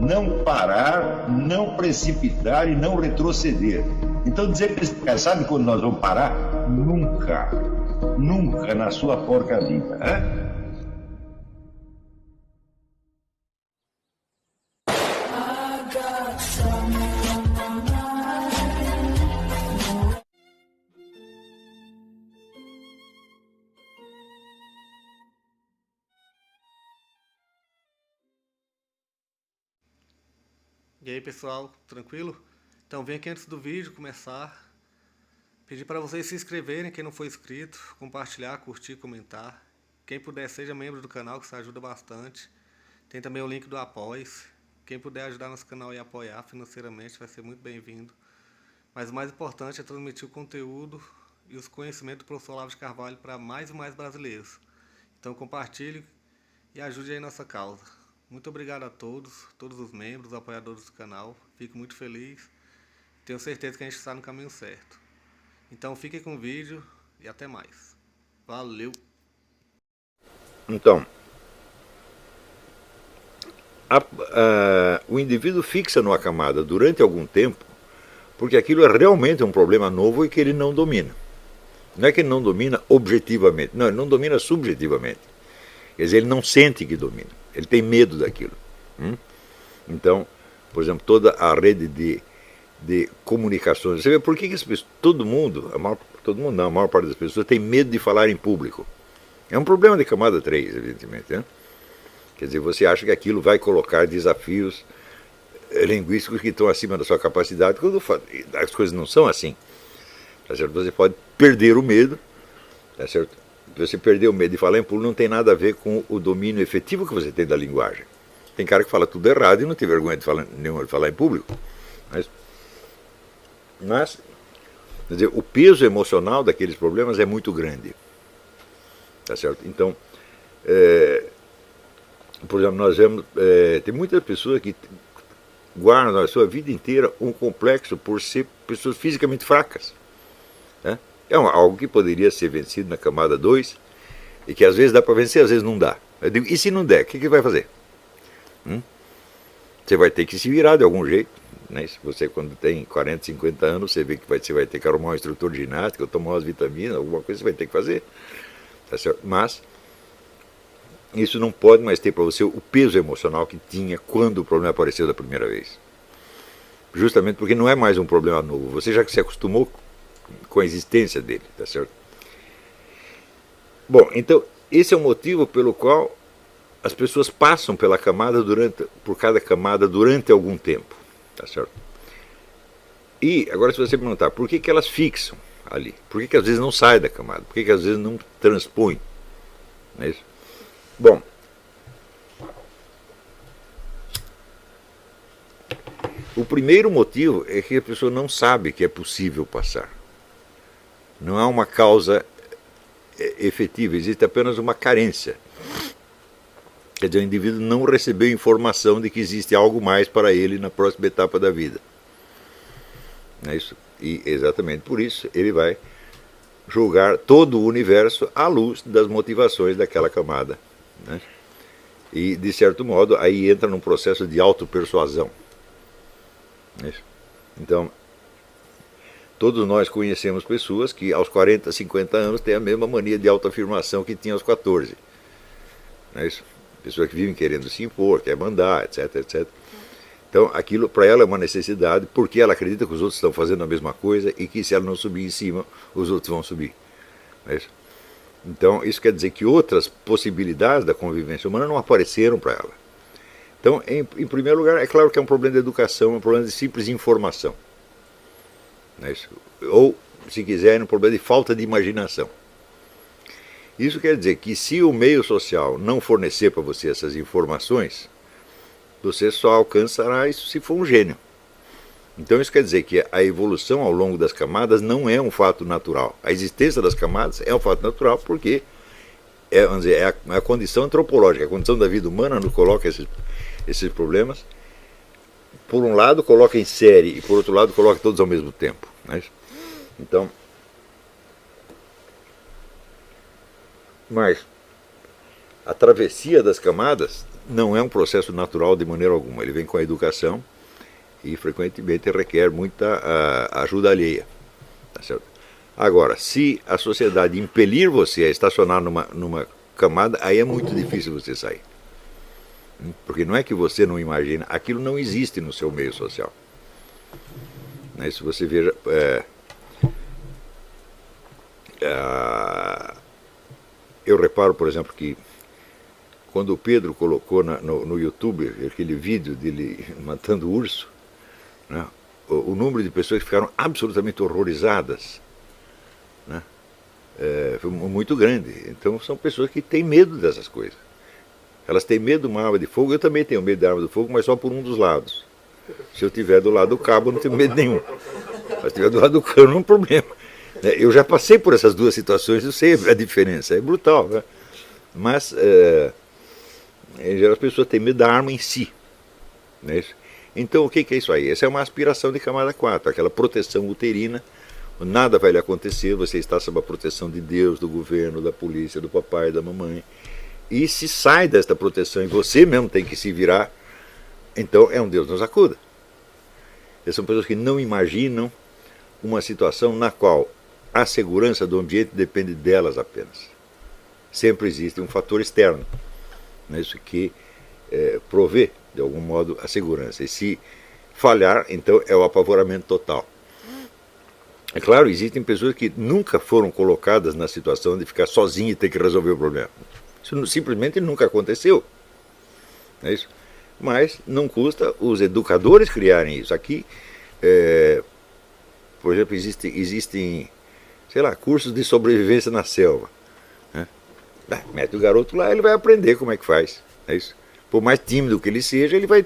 não parar, não precipitar e não retroceder. Então dizer para esse cara, sabe quando nós vamos parar? Nunca. Nunca na sua porca vida. Né? E aí pessoal, tranquilo? Então vem aqui antes do vídeo começar, pedir para vocês se inscreverem, quem não for inscrito, compartilhar, curtir, comentar. Quem puder seja membro do canal, que isso ajuda bastante. Tem também o link do Apoia-se. Quem puder ajudar nosso canal e apoiar financeiramente vai ser muito bem-vindo. Mas o mais importante é transmitir o conteúdo e os conhecimentos do professor Olavo de Carvalho para mais e mais brasileiros. Então compartilhe e ajude aí nossa causa. Muito obrigado a todos os membros, apoiadores do canal. Fico muito feliz. Tenho certeza que a gente está no caminho certo. Então fiquem com o vídeo e até mais. Valeu! Então, o indivíduo fixa numa camada durante algum tempo porque aquilo é realmente um problema novo e que ele não domina. Não é que ele não domina objetivamente, não, ele não domina subjetivamente. Quer dizer, ele não sente que domina, ele tem medo daquilo. Então, por exemplo, toda a rede de comunicações, você vê por que as pessoas, todo mundo não, a maior parte das pessoas tem medo de falar em público. É um problema de camada 3, evidentemente. Né? Quer dizer, você acha que aquilo vai colocar desafios linguísticos que estão acima da sua capacidade, quando as coisas não são assim. Tá certo? Você pode perder o medo, tá certo? Você perder o medo de falar em público não tem nada a ver com o domínio efetivo que você tem da linguagem. Tem cara que fala tudo errado e não tem vergonha de falar em público. Mas quer dizer, o peso emocional daqueles problemas é muito grande. Tá certo? Então, por exemplo, nós vemos, tem muitas pessoas que guardam a sua vida inteira um complexo por ser pessoas fisicamente fracas. Né? É algo que poderia ser vencido na camada 2 e que às vezes dá para vencer, às vezes não dá. Eu digo, e se não der, o que vai fazer? Você vai ter que se virar de algum jeito. Né? Se você, quando tem 40, 50 anos, você vê que você vai ter que arrumar um instrutor de ginástica, ou tomar umas vitaminas, alguma coisa você vai ter que fazer. Tá certo? Mas isso não pode mais ter para você o peso emocional que tinha quando o problema apareceu da primeira vez. Justamente porque não é mais um problema novo. Você já se acostumou com a existência dele, tá certo? Bom, então esse é o motivo pelo qual as pessoas passam pela camada por cada camada durante algum tempo, tá certo? E agora, se você perguntar por que elas fixam ali, por que às vezes não sai da camada, por que às vezes não transpõe, não é isso? Bom, o primeiro motivo é que a pessoa não sabe que é possível passar. Não há uma causa efetiva, existe apenas uma carência. Quer dizer, o indivíduo não recebeu informação de que existe algo mais para ele na próxima etapa da vida. Não é isso? E exatamente por isso ele vai julgar todo o universo à luz das motivações daquela camada. Né? E, de certo modo, aí entra num processo de autopersuasão. Não é isso? Então, todos nós conhecemos pessoas que aos 40, 50 anos têm a mesma mania de autoafirmação que tinham aos 14. Não é isso? Pessoas que vivem querendo se impor, quer mandar, etc, etc. Então, aquilo para ela é uma necessidade, porque ela acredita que os outros estão fazendo a mesma coisa e que se ela não subir em cima, os outros vão subir. Não é isso? Então, isso quer dizer que outras possibilidades da convivência humana não apareceram para ela. Então, em primeiro lugar, é claro que é um problema de educação, é um problema de simples informação. Não é isso? Ou, se quiser, é um problema de falta de imaginação. Isso quer dizer que se o meio social não fornecer para você essas informações, você só alcançará isso se for um gênio. Então isso quer dizer que a evolução ao longo das camadas não é um fato natural. A existência das camadas é um fato natural porque vamos dizer, é a condição antropológica, a condição da vida humana nos coloca esses problemas. Por um lado coloca em série e por outro lado coloca todos ao mesmo tempo. Né? Então, mas a travessia das camadas não é um processo natural de maneira alguma. Ele vem com a educação e frequentemente requer muita ajuda alheia. Tá certo? Agora, se a sociedade impelir você a estacionar numa camada, aí é muito difícil você sair. Porque não é que você não imagina, aquilo não existe no seu meio social. Se você veja... eu reparo, por exemplo, que quando o Pedro colocou no YouTube aquele vídeo dele matando o urso, né, o número de pessoas que ficaram absolutamente horrorizadas, né, foi muito grande. Então são pessoas que têm medo dessas coisas. Elas têm medo de uma arma de fogo. Eu também tenho medo de arma de fogo, mas só por um dos lados. Se eu estiver do lado do cabo, eu não tenho medo nenhum. Mas se estiver do lado do cano, não é um problema. Eu já passei por essas duas situações, eu sei a diferença, é brutal, né? Mas, em geral, as pessoas têm medo da arma em si. Não é isso? Então, o que é isso aí? Essa é uma aspiração de camada 4, aquela proteção uterina, nada vai lhe acontecer, você está sob a proteção de Deus, do governo, da polícia, do papai, da mamãe. E se sai desta proteção e você mesmo tem que se virar, então é um Deus nos acuda. Essas são pessoas que não imaginam uma situação na qual a segurança do ambiente depende delas apenas. Sempre existe um fator externo, né, isso que provê, de algum modo, a segurança. E se falhar, então é o apavoramento total. É claro, existem pessoas que nunca foram colocadas na situação de ficar sozinhas e ter que resolver o problema. Isso simplesmente nunca aconteceu. Não é isso? Mas não custa os educadores criarem isso. Aqui, por exemplo, existem, sei lá, cursos de sobrevivência na selva. Né? Mete o garoto lá, ele vai aprender como é que faz. É isso? Por mais tímido que ele seja, ele vai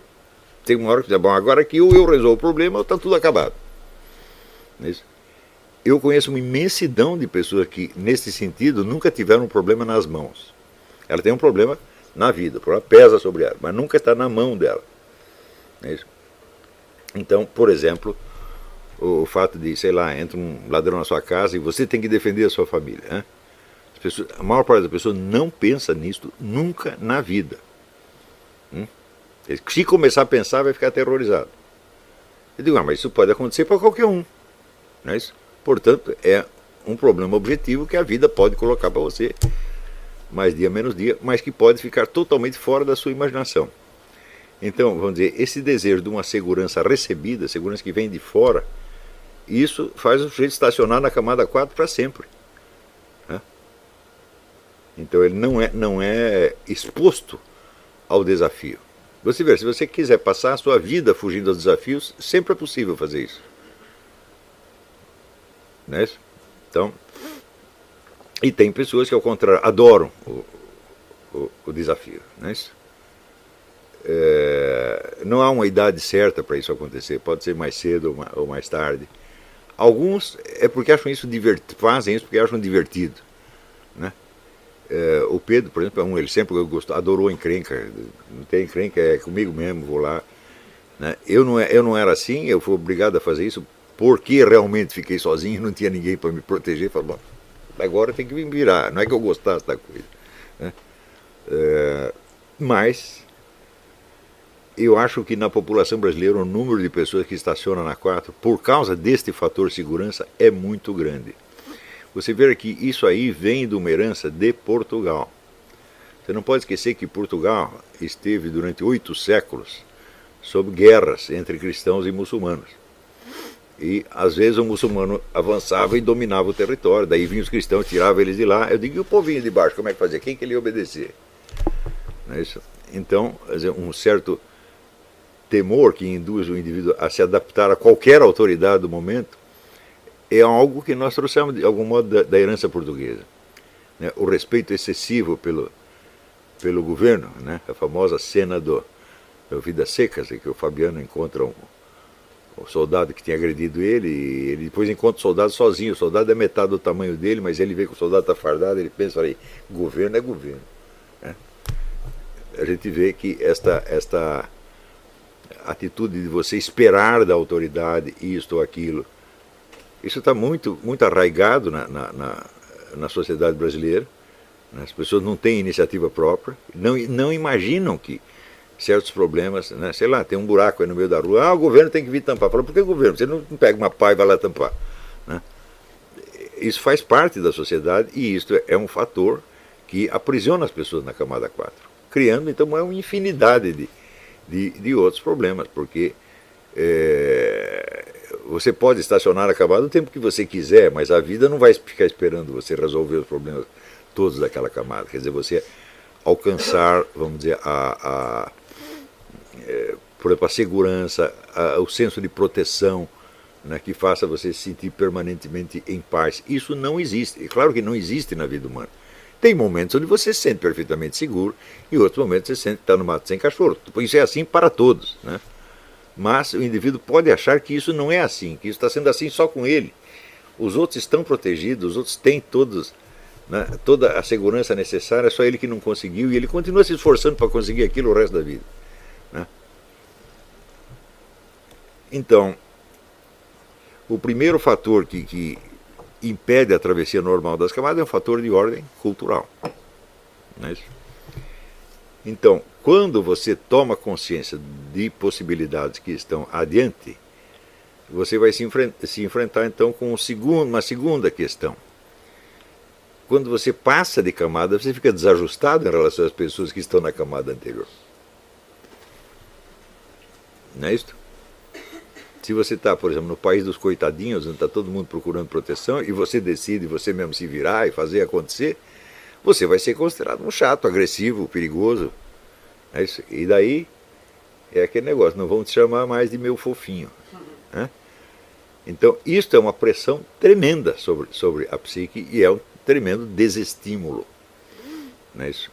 ter uma hora que diz, bom, agora que eu resolvo o problema, está tudo acabado. Não é isso? Eu conheço uma imensidão de pessoas que, nesse sentido, nunca tiveram um problema nas mãos. Ela tem um problema na vida, o problema pesa sobre ela, mas nunca está na mão dela. Não é isso? Então, por exemplo, o fato de, sei lá, entra um ladrão na sua casa e você tem que defender a sua família. Né? A maior parte das pessoas não pensa nisso nunca na vida. Se começar a pensar, vai ficar aterrorizado. Eu digo, mas isso pode acontecer para qualquer um. Não é isso? Portanto, é um problema objetivo que a vida pode colocar para você, mais dia menos dia, mas que pode ficar totalmente fora da sua imaginação. Então, vamos dizer, esse desejo de uma segurança recebida, segurança que vem de fora, isso faz o sujeito estacionar na camada 4 para sempre. Né? Então ele não é exposto ao desafio. Você vê, se você quiser passar a sua vida fugindo dos desafios, sempre é possível fazer isso. Não é isso? Então, e tem pessoas que, ao contrário, adoram o desafio. Não é isso? Não há uma idade certa para isso acontecer, pode ser mais cedo ou mais tarde. Alguns é porque acham isso fazem isso porque acham divertido. Né? O Pedro, por exemplo, ele sempre adorou encrenca. Não tem encrenca, é comigo mesmo, vou lá. Né? Eu não era assim, eu fui obrigado a fazer isso porque realmente fiquei sozinho, não tinha ninguém para me proteger. Falei, bom, agora tem que me virar, não é que eu gostasse da coisa. Né? Mas eu acho que na população brasileira o número de pessoas que estacionam na 4, por causa deste fator segurança, é muito grande. Você vê que isso aí vem de uma herança de Portugal. Você não pode esquecer que Portugal esteve durante 8 séculos sob guerras entre cristãos e muçulmanos. E às vezes o muçulmano avançava e dominava o território, daí vinham os cristãos, tiravam eles de lá. Eu digo, e o povinho de baixo, como é que fazia? Quem que ele ia obedecer? Não é isso? Então, um certo temor que induz o indivíduo a se adaptar a qualquer autoridade do momento é algo que nós trouxemos de algum modo da herança portuguesa. Né? O respeito excessivo pelo governo, né? A famosa cena do Vidas Secas, em que o Fabiano encontra o soldado que tinha agredido ele, e ele depois encontra o soldado sozinho. O soldado é metade do tamanho dele, mas ele vê que o soldado está fardado, ele pensa, aí, governo é governo. Né? A gente vê que esta atitude de você esperar da autoridade isto ou aquilo, isso está muito, muito arraigado na sociedade brasileira. Né? As pessoas não têm iniciativa própria, não imaginam que certos problemas, né? Sei lá, tem um buraco aí no meio da rua, o governo tem que vir tampar. Fala, por que o governo? Você não pega uma pá e vai lá tampar. Né? Isso faz parte da sociedade e isso é um fator que aprisiona as pessoas na camada 4, criando então uma infinidade de outros problemas, porque você pode estacionar na camada o tempo que você quiser, mas a vida não vai ficar esperando você resolver os problemas todos daquela camada. Quer dizer, você alcançar, vamos dizer, por exemplo, a segurança, o senso de proteção, né, que faça você se sentir permanentemente em paz. Isso não existe. É claro que não existe na vida humana. Tem momentos onde você se sente perfeitamente seguro e outros momentos você sente que está no mato sem cachorro. Isso é assim para todos. Né? Mas o indivíduo pode achar que isso não é assim, que isso está sendo assim só com ele. Os outros estão protegidos, os outros têm todos, né, toda a segurança necessária, é só ele que não conseguiu e ele continua se esforçando para conseguir aquilo o resto da vida. Né? Então, o primeiro fator que impede a travessia normal das camadas é um fator de ordem cultural. Não é isso? Então, quando você toma consciência de possibilidades que estão adiante, você vai se enfrentar então com uma segunda questão. Quando você passa de camada, você fica desajustado em relação às pessoas que estão na camada anterior. Não é isso? Se você está, por exemplo, no país dos coitadinhos, onde está todo mundo procurando proteção, e você decide você mesmo se virar e fazer acontecer, você vai ser considerado um chato, agressivo, perigoso. É isso. E daí é aquele negócio, não vão te chamar mais de meu fofinho. Né? Então, isto é uma pressão tremenda sobre a psique e é um tremendo desestímulo. Não é isso?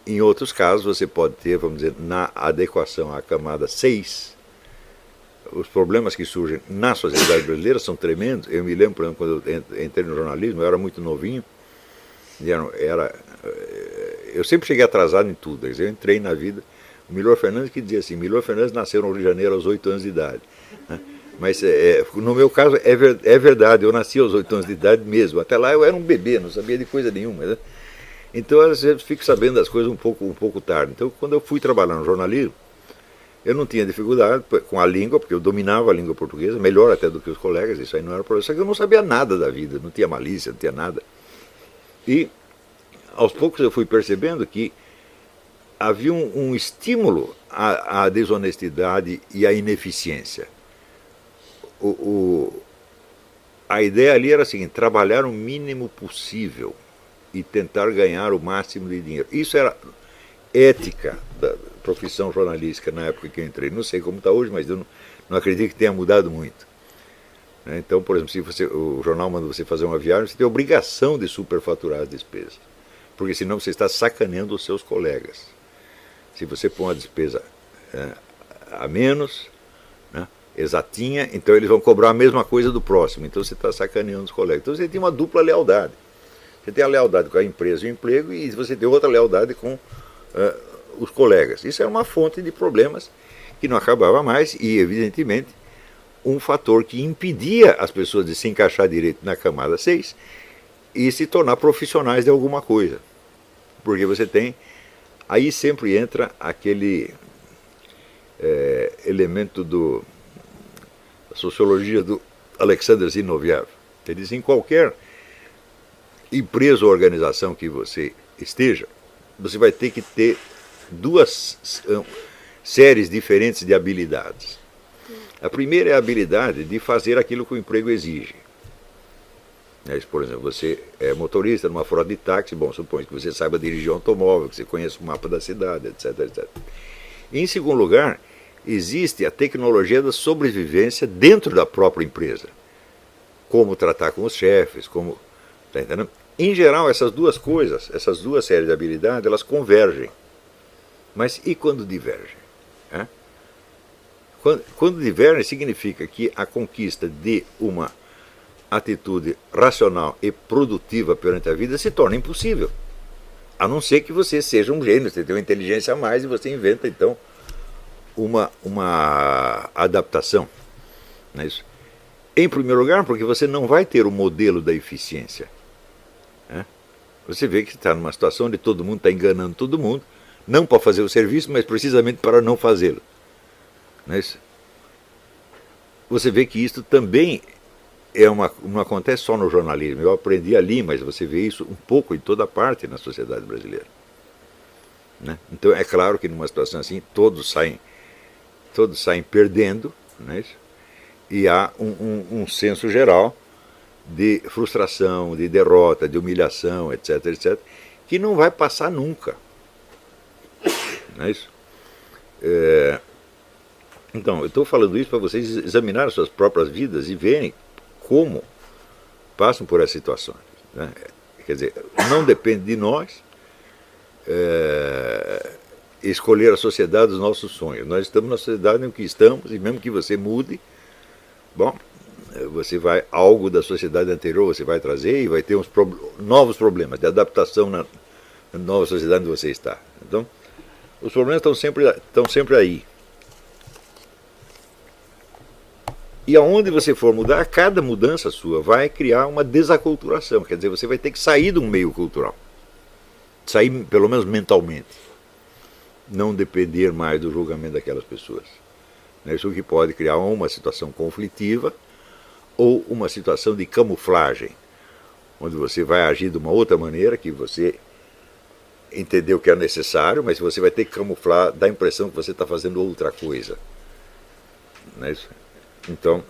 Em outros casos, você pode ter, vamos dizer, na adequação à camada 6, os problemas que surgem na sociedade brasileira são tremendos. Eu me lembro, por exemplo, quando eu entrei no jornalismo, eu era muito novinho, e eu sempre cheguei atrasado em tudo. Eu entrei na vida, o Milor Fernandes que dizia assim, Milor Fernandes nasceu no Rio de Janeiro aos 8 anos de idade. Né? Mas no meu caso é verdade, eu nasci aos 8 anos de idade mesmo. Até lá eu era um bebê, não sabia de coisa nenhuma. Né? Então às vezes eu fico sabendo das coisas um pouco tarde. Então quando eu fui trabalhar no jornalismo, eu não tinha dificuldade com a língua, porque eu dominava a língua portuguesa, melhor até do que os colegas, isso aí não era problema. Só que eu não sabia nada da vida, não tinha malícia, não tinha nada. E aos poucos eu fui percebendo que havia um estímulo à desonestidade e à ineficiência. A ideia ali era a seguinte, trabalhar o mínimo possível e tentar ganhar o máximo de dinheiro. Isso era ética da profissão jornalística na época que eu entrei. Não sei como está hoje, mas eu não acredito que tenha mudado muito. Então, por exemplo, se o jornal manda você fazer uma viagem, você tem a obrigação de superfaturar as despesas, porque senão você está sacaneando os seus colegas. Se você põe uma despesa a menos, né, exatinha, então eles vão cobrar a mesma coisa do próximo, então você está sacaneando os colegas. Então você tem uma dupla lealdade. Você tem a lealdade com a empresa e o emprego, e você tem outra lealdade com os colegas. Isso é uma fonte de problemas que não acabava mais e, evidentemente, um fator que impedia as pessoas de se encaixar direito na camada 6 e se tornar profissionais de alguma coisa. Porque você tem... Aí sempre entra aquele elemento da sociologia do Alexander Zinoviev. Ele diz, em qualquer empresa ou organização que você esteja, você vai ter que ter duas séries diferentes de habilidades. A primeira é a habilidade de fazer aquilo que o emprego exige. Por exemplo, você é motorista numa frota de táxi, bom, supõe que você saiba dirigir um automóvel, que você conheça o mapa da cidade, etc, etc. E, em segundo lugar, existe a tecnologia da sobrevivência dentro da própria empresa. Como tratar com os chefes, como... Tá entendendo? Em geral, essas duas coisas, essas duas séries de habilidades, elas convergem. Mas e quando divergem? Quando divergem, significa que a conquista de uma atitude racional e produtiva perante a vida se torna impossível. A não ser que você seja um gênio, você tem uma inteligência a mais e você inventa, então, uma adaptação. Não é isso? Em primeiro lugar, porque você não vai ter o modelo da eficiência. Você vê que está numa situação onde todo mundo está enganando todo mundo, não para fazer o serviço, mas precisamente para não fazê-lo. Não é isso? Você vê que isso também não acontece só no jornalismo. Eu aprendi ali, mas você vê isso um pouco em toda parte na sociedade brasileira. Né? Então é claro que numa situação assim todos saem perdendo, não é isso? E há um senso geral de frustração, de derrota, de humilhação, etc, etc, que não vai passar nunca. Não é isso? Então, eu estou falando isso para vocês examinarem suas próprias vidas e verem como passam por essas situações. Né? Quer dizer, não depende de nós escolher a sociedade dos nossos sonhos. Nós estamos na sociedade em que estamos, e mesmo que você mude, bom, você vai, algo da sociedade anterior você vai trazer e vai ter novos problemas de adaptação na nova sociedade onde você está. Então, os problemas estão sempre aí. E aonde você for mudar, cada mudança sua vai criar uma desaculturação. Quer dizer, você vai ter que sair de um meio cultural. Sair, pelo menos mentalmente. Não depender mais do julgamento daquelas pessoas. Isso que pode criar uma situação conflitiva ou uma situação de camuflagem, onde você vai agir de uma outra maneira que você entendeu que é necessário, mas você vai ter que camuflar, dá a impressão que você está fazendo outra coisa. Não é isso? Então,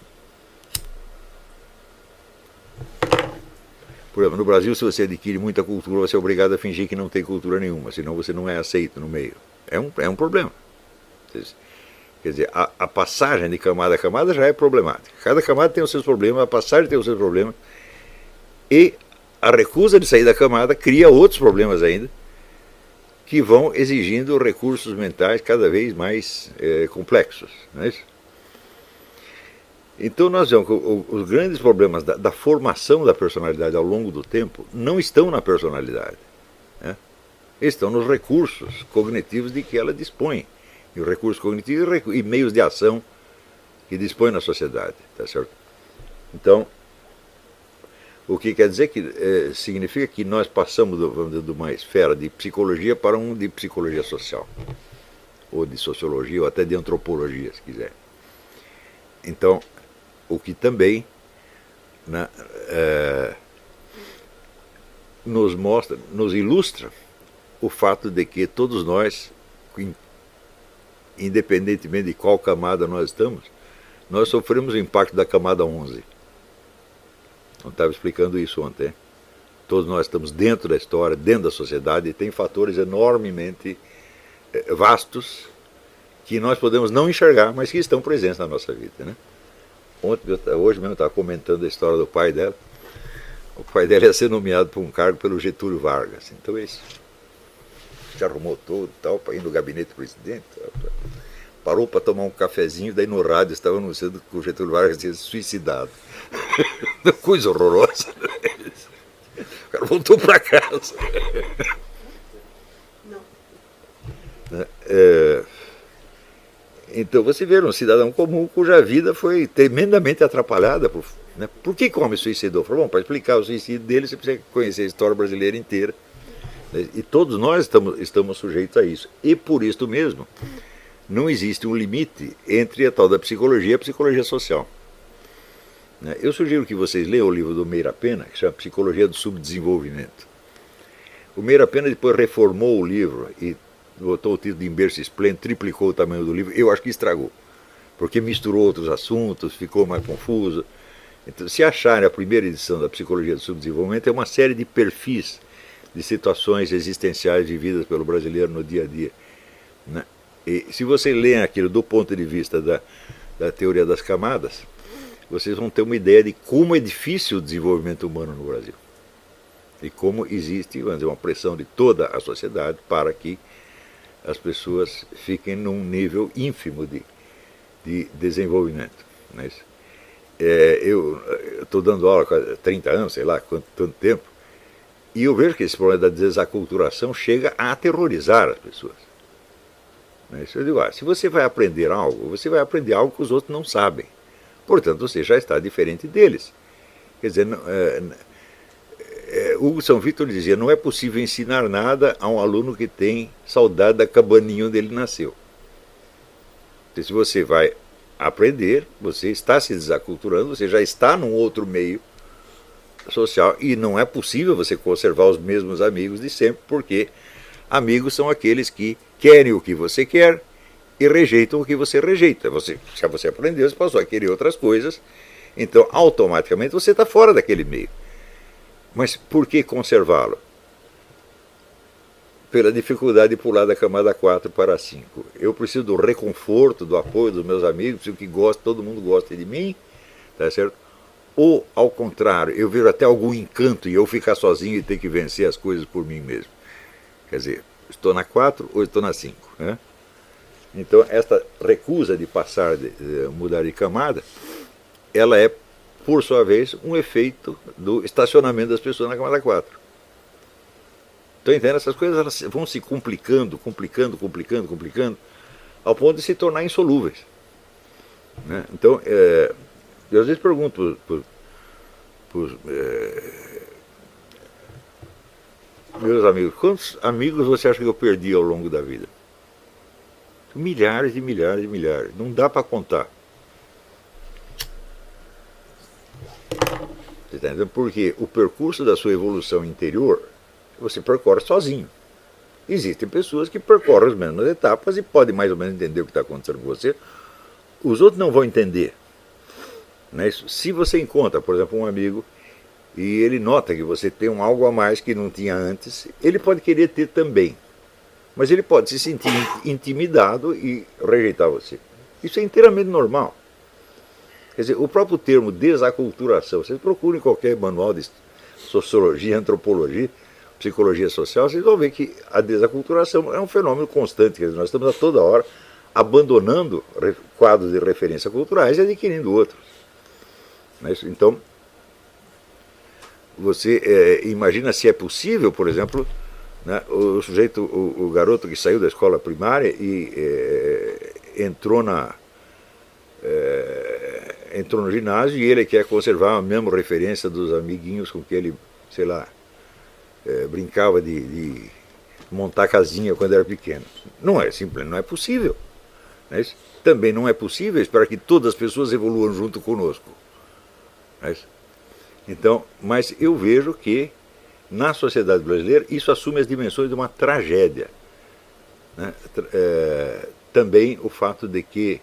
por exemplo, no Brasil, se você adquire muita cultura, você é obrigado a fingir que não tem cultura nenhuma, senão você não é aceito no meio. É um problema. Quer dizer, a passagem de camada a camada já é problemática. Cada camada tem os seus problemas, a passagem tem os seus problemas, e a recusa de sair da camada cria outros problemas ainda, que vão exigindo recursos mentais cada vez mais complexos. Não é isso? Então nós vemos que os grandes problemas da formação da personalidade ao longo do tempo não estão na personalidade, né? Estão nos recursos cognitivos de que ela dispõe, e os recursos cognitivos e meios de ação que dispõe na sociedade, tá certo? Então, o que quer dizer que significa que nós passamos de uma esfera de psicologia para de psicologia social, ou de sociologia, ou até de antropologia, se quiser. Então, o que também, né, nos ilustra o fato de que todos nós, independentemente de qual camada nós estamos, nós sofremos o impacto da camada 11. Eu estava explicando isso ontem. Todos nós estamos dentro da história, dentro da sociedade, e tem fatores enormemente vastos que nós podemos não enxergar, mas que estão presentes na nossa vida, né? Hoje mesmo eu estava comentando a história do pai dela. O pai dela ia ser nomeado para um cargo pelo Getúlio Vargas. Então ele se arrumou todo e tal, para ir no gabinete do presidente. Parou para tomar um cafezinho, daí no rádio estava anunciando que o Getúlio Vargas tinha se suicidado. Coisa horrorosa. O cara voltou para casa. Não. Então você vê um cidadão comum cuja vida foi tremendamente atrapalhada. Por que o homem suicidou? Falou, bom, para explicar o suicídio dele você precisa conhecer a história brasileira inteira. E todos nós estamos sujeitos a isso. E por isso mesmo, não existe um limite entre a tal da psicologia e a psicologia social. Eu sugiro que vocês leiam o livro do Meira Pena, que chama Psicologia do Subdesenvolvimento. O Meira Pena depois reformou o livro e botou o título de Em Berço Esplêndido, triplicou o tamanho do livro. Eu acho que estragou, porque misturou outros assuntos, ficou mais confuso. Então, se acharem a primeira edição da Psicologia do Subdesenvolvimento, é uma série de perfis de situações existenciais vividas pelo brasileiro no dia a dia, né? E se vocês leem aquilo do ponto de vista da teoria das camadas, vocês vão ter uma ideia de como é difícil o desenvolvimento humano no Brasil. E como existe, vamos dizer, uma pressão de toda a sociedade para que as pessoas fiquem num nível ínfimo de desenvolvimento. Né? Eu estou dando aula há 30 anos, sei lá, tanto tempo, e eu vejo que esse problema da desaculturação chega a aterrorizar as pessoas. Eu digo, se você vai aprender algo que os outros não sabem. Portanto, você já está diferente deles. Quer dizer, Hugo São Victor dizia, não é possível ensinar nada a um aluno que tem saudade da cabaninha onde ele nasceu. Então, se você vai aprender, você está se desaculturando, você já está num outro meio social e não é possível você conservar os mesmos amigos de sempre, porque amigos são aqueles que querem o que você quer e rejeitam o que você rejeita. Se você aprendeu, você passou a querer outras coisas, então automaticamente você está fora daquele meio. Mas por que conservá-lo? Pela dificuldade de pular da camada 4 para a 5. Eu preciso do reconforto, do apoio dos meus amigos, preciso que todo mundo goste de mim, tá certo? Ou, ao contrário, eu vejo até algum encanto em eu ficar sozinho e ter que vencer as coisas por mim mesmo. Quer dizer, estou na 4 ou estou na 5, né? Então, esta recusa de passar, de mudar de camada, ela é, por sua vez, um efeito do estacionamento das pessoas na camada 4. Então, entende? Essas coisas elas vão se complicando, ao ponto de se tornar insolúveis, né? Então, eu às vezes pergunto meus amigos, quantos amigos você acha que eu perdi ao longo da vida? Milhares e milhares e milhares. Não dá para contar. Você está entendendo? Porque o percurso da sua evolução interior você percorre sozinho. Existem pessoas que percorrem as mesmas etapas e podem mais ou menos entender o que está acontecendo com você. Os outros não vão entender. Né? Se você encontra, por exemplo, um amigo e ele nota que você tem algo a mais que não tinha antes, ele pode querer ter também. Mas ele pode se sentir intimidado e rejeitar você. Isso é inteiramente normal. Quer dizer, o próprio termo desaculturação, vocês procurem qualquer manual de sociologia, antropologia, psicologia social, vocês vão ver que a desaculturação é um fenômeno constante. Quer dizer, nós estamos a toda hora abandonando quadros de referência culturais e adquirindo outros. Então, você imagina se é possível, por exemplo, né, o sujeito, o garoto que saiu da escola primária e entrou no ginásio e ele quer conservar a mesma referência dos amiguinhos com que ele, sei lá, brincava de montar casinha quando era pequeno. Não é simples, não é possível. Né? Também não é possível esperar que todas as pessoas evoluam junto conosco. Né? Então, mas eu vejo que na sociedade brasileira isso assume as dimensões de uma tragédia. Né? Também o fato de que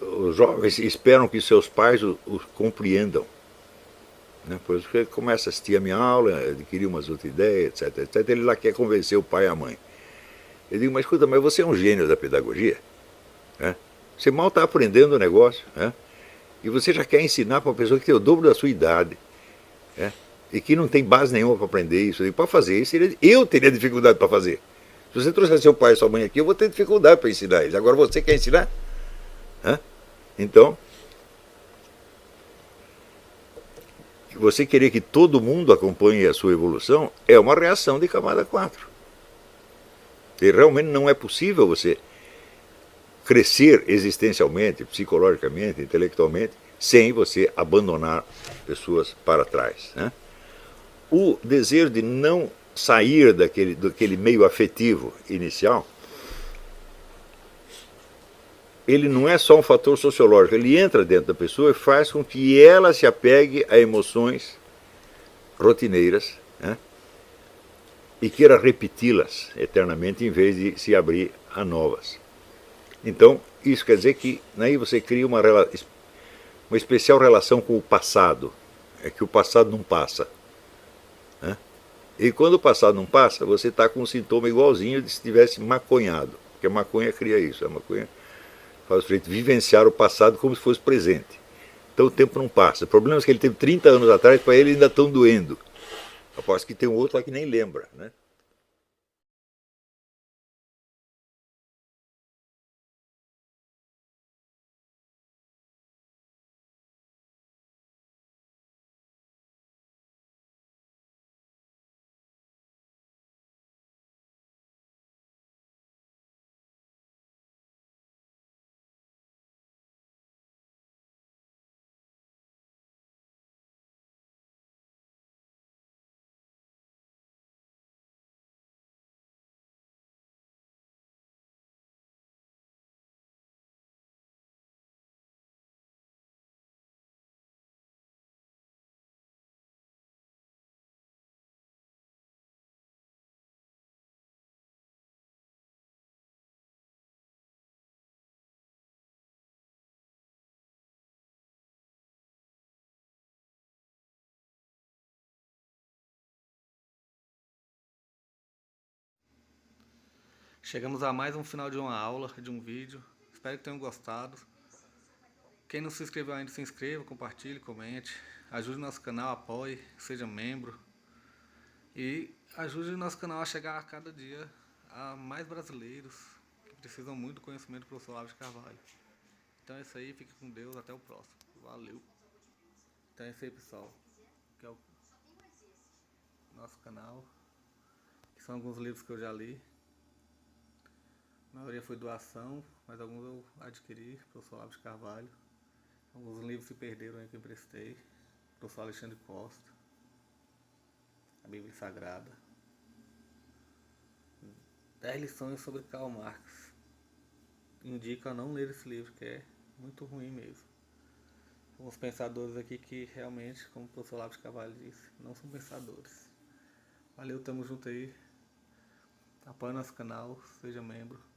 os jovens esperam que seus pais os compreendam. Né? Por isso que ele começa a assistir a minha aula, adquirir umas outras ideias, etc. Ele lá quer convencer o pai e a mãe. Eu digo, mas escuta, mas você é um gênio da pedagogia. Né? Você mal está aprendendo o negócio. Né? E você já quer ensinar para uma pessoa que tem o dobro da sua idade. Né? E que não tem base nenhuma para aprender isso. E para fazer isso, eu teria dificuldade para fazer. Se você trouxer seu pai e sua mãe aqui, eu vou ter dificuldade para ensinar eles. Agora você quer ensinar? Né? Então, você querer que todo mundo acompanhe a sua evolução é uma reação de camada 4. E realmente não é possível você crescer existencialmente, psicologicamente, intelectualmente, sem você abandonar pessoas para trás. Né? O desejo de não sair daquele meio afetivo inicial, ele não é só um fator sociológico, ele entra dentro da pessoa e faz com que ela se apegue a emoções rotineiras, né? E queira repeti-las eternamente em vez de se abrir a novas. Então, isso quer dizer que aí você cria uma especial relação com o passado, é que o passado não passa. Né? E quando o passado não passa, você está com um sintoma igualzinho de se tivesse maconhado, porque a maconha cria isso, a maconha faz o sujeito vivenciar o passado como se fosse presente. Então o tempo não passa. O problema é que ele teve 30 anos atrás, para ele ainda estão doendo. Aposto que tem um outro lá que nem lembra, né? Chegamos a mais um final de uma aula, de um vídeo. Espero que tenham gostado. Quem não se inscreveu ainda, se inscreva, compartilhe, comente. Ajude o nosso canal, apoie, seja membro. E ajude o nosso canal a chegar a cada dia a mais brasileiros que precisam muito do conhecimento do professor Olavo de Carvalho. Então é isso aí, fique com Deus, até o próximo. Valeu! Então é isso aí, pessoal. Que é o nosso canal. Que são alguns livros que eu já li. A maioria foi doação, mas alguns eu adquiri, professor Olavo de Carvalho. Alguns livros se perderam aí que eu emprestei. Professor Alexandre Costa. A Bíblia Sagrada. 10 lições sobre Karl Marx. Indico a não ler esse livro, que é muito ruim mesmo. Alguns pensadores aqui que realmente, como o professor Olavo de Carvalho disse, não são pensadores. Valeu, tamo junto aí. Apoie nosso canal, seja membro.